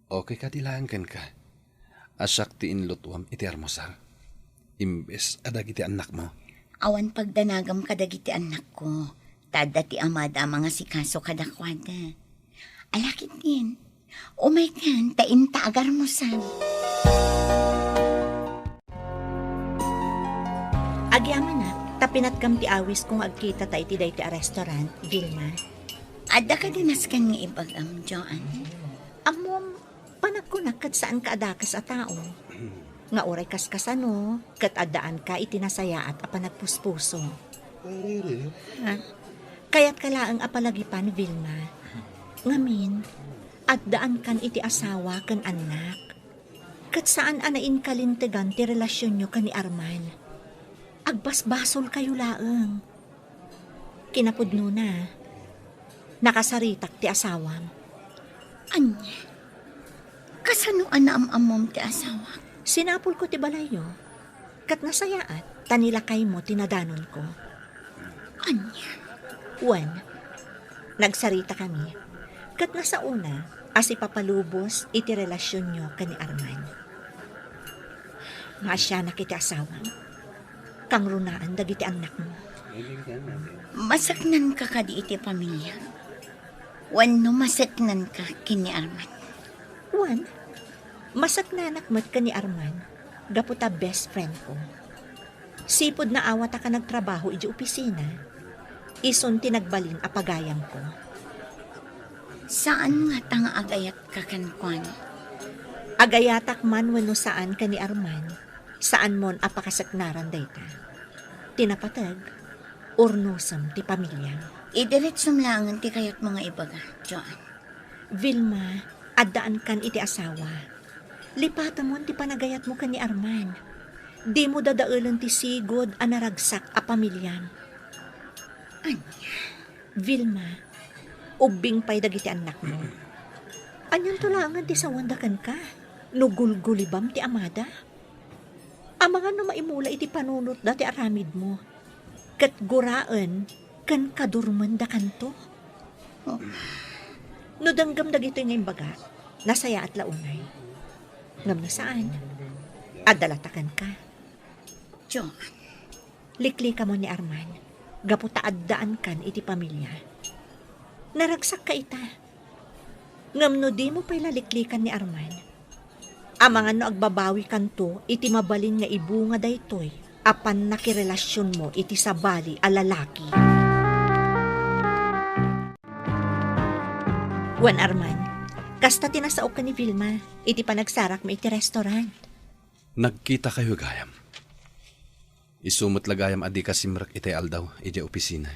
okay ka dilangkan ka. Asak ti inlutuam iti armosar. Imbes adag iti anak mo. Awan pagdanagam kadagiti anak ko. Tada ti amada mga sikaso kadakwada. Alakit din. Umay kan, tain tagar mo sar. Agyaman na, tapinat kam ti awis kung agkita ta iti day ti a restaurant, Vilma. Ada ka dinaskan nga ibagam, Joan. Amom, panagkunak kat saan ka adakas a tao. Nga oray kaskasano, kat adaan ka itinasaya at apanagpuspuso. Ha? Kaya't kalaang apalagipan, Vilma. Ngamin, addaan kan iti asawa kan anak. Kat saan anain kalintegan ti relasyon nyo kan ni Arman. Agbasbasol kayo laeng. Kinapudno na. Nakasaritak ti asawam. Anya? Kasano anaam-amom ti asawa? Sinapol ko ti balayo. Kat nasayaat, tanilakay mo tinadanon ko. Anya? Juan, nagsarita kami. Kat nasa una, as ipapalubos iti relasyon nyo ka ni Arman. Maasya na kiti asawam. Kang runaan dagiti anak mo. Masaknan ka kadi iti pamilya. Wano masaknan ka kini Arman. Juan, Masagnanak ka ni Arman, gaputa best friend ko. Sipod na awat ka nagtrabaho iji opisina, ison tinagbalin apagayam ko. Saan nga tanga agayat ka kankwan? Agayatak man wano saan ka ni Arman, saan mon apakasaknaran dayta. Tinapatag, urnusam ti pamilya. Idiretsam langan ti kayat mga ibaga, Joan. Vilma, addaan kan iti asawa. Lipata mo ti panagayat mo ka ni Arman. Di mo dadaulan ti sigod a naragsak a pamilyam. Anya? Vilma, ubing pa'y dagiti anak mo. Anyan tulangan ti sawandakan ka. Nugulgulibam ti amada. Amangan no maimula iti panunot dati aramid mo. Kat guraan, kan kadurman da kanto. Oh. No danggam dagito yung baga, nasaya at launay. Ngam na saan? Adalatakan ka. Joan. Likli ka mo ni Arman. Gaputa addaan kan iti pamilya. Naragsak ka ita. Ngam no di mo pa'y laliklikan ni Arman. Amangan no agbabawi kanto iti mabalin nga ibunga daytoy apan nakirelasyon mo iti sabali a lalaki. Wan Arman, kasta tinasaok ka ni Vilma, iti panagsarak mo iti restaurant. Nagkita kayo gayam. Isumot lagayam adi ka simrak iti aldaw, iti opisina.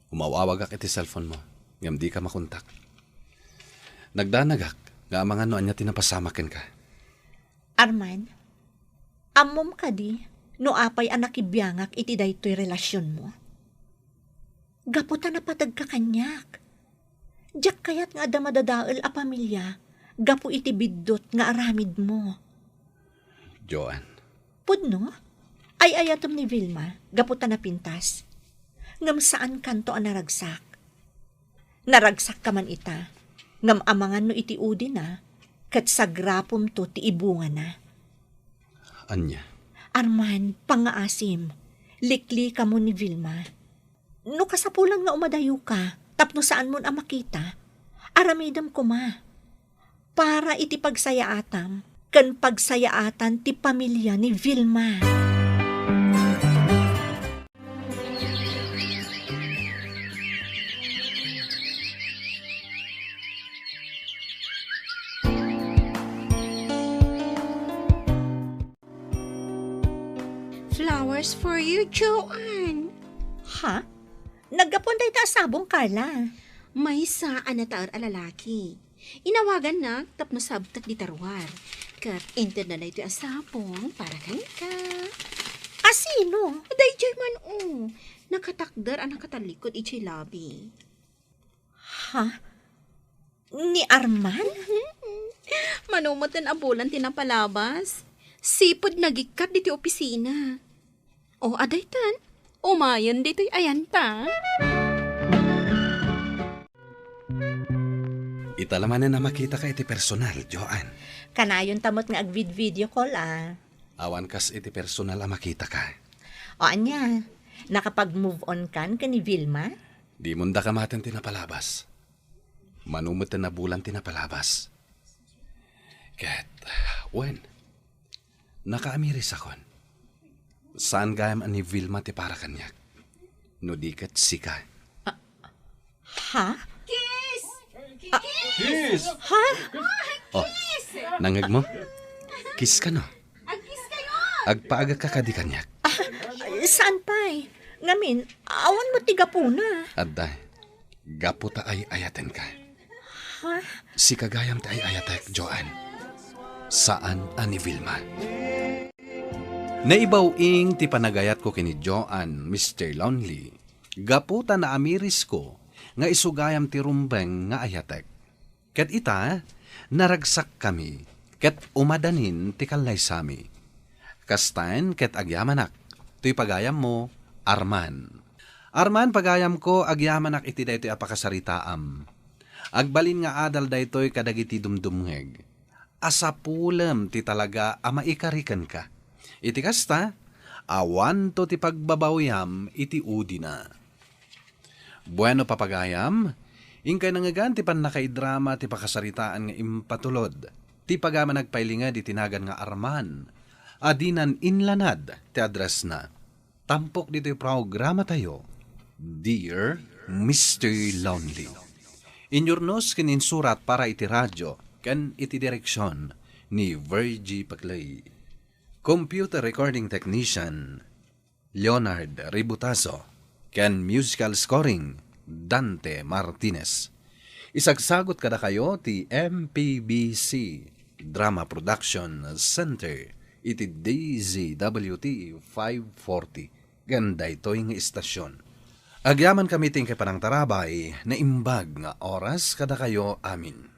Umawawag ak iti cellphone mo, ngam di ka makontak. Nagdanagak, nga mga no anya tinapasamakin ka. Arman, amom ka di, no apay anak ibiyangak iti daytoy relasyon mo. Gaputa na patag ka kanyak. Diyak kayat nga ada madadaal a pamilya, gapu iti biddot nga aramid mo. Joan. Pudno, ay ayatom ni Vilma, gaputa na pintas. Ngam saan kanto ang naragsak. Naragsak ka man ita, ngam amangan no iti udi na, kat sagrapom to ti ibunga na. Anya? Arman, pangaasim, likli ka mo ni Vilma. No kasapulan nga umadayo ka, tapno saan mo na makita, aramidam ko ma. Para iti pagsayaatam, kan pagsayaatan ti pamilya ni Vilma. Flowers for you, Joanne. Ha? Nagapon tayo sabong, Carla. May saan na taar alalaki. Inawagan na tapno sabtak di tarwar. Kat enter na ito asapong para ka. Asino? Day man nakatakdar ang nakatalikod iti labi. Ha? Ni Arman? Manumatan abulan tinapalabas. Sipod nagikat diti opisina. O adaytan, umayan dito'y ayanta. Italaman na makita ka iti personal, Joan. Kanayon tamot nga agvid-video call Awan kas iti personal a makita ka. O anya, nakapag-move on kan ni Vilma? Di munda ka matin tinapalabas. Manumatan na bulan tinapalabas. Ket, wen, nakaamiris akon. Saan gayam ani Vilma ti para kanyak? No di ket sika. Ha? Kiss! Ha? Oh, nangag mo? Kiss ka no? Agpaaga ka kadi kanyak. Saan pa'y? Ngamin, awan mo tiga po na. Adda, gaputa ay ayaten ka. Ha? Si kagayam ta ay ayatek, Joan. Saan ani Vilma? Naibawing ti panagayat ko kini Joan, Mr. Lonely. Gaputa na amiris ko nga isugayam ti rumbeng nga ayatek. Ket ita, naragsak kami, ket umadanin ti kalay sami. Kastain ket agyamanak, tuy pagayam mo, Arman. Arman pagayam ko, agyamanak iti daytoy apakasaritaam. Agbalin nga adal daytoy kadagiti dumdumngeg. Asapulem ti talaga amaikarikan ka. Iti kasta, awan to ti pagbabawyam iti udi na. Bueno papagayam, ingkay nangagan ti pan nakaidrama ti pakasaritaan nga impatulod. Ti pagama nagpailinga di tinagan nga Arman. Adinan inlanad ti address na. Tampok dito yung programa tayo. Dear Mr. Lonely. Inyornos kininsurat para iti radyo ken iti direksyon ni Virgie Paclay. Computer recording technician Leonard Ributaso ken musical scoring Dante Martinez. Isagsagot kada kayo ti MPBC Drama Production Center iti DZWT 540 ganda ito yung istasyon. Agyaman kami ting panang tarabay na imbag nga oras kada kayo amin.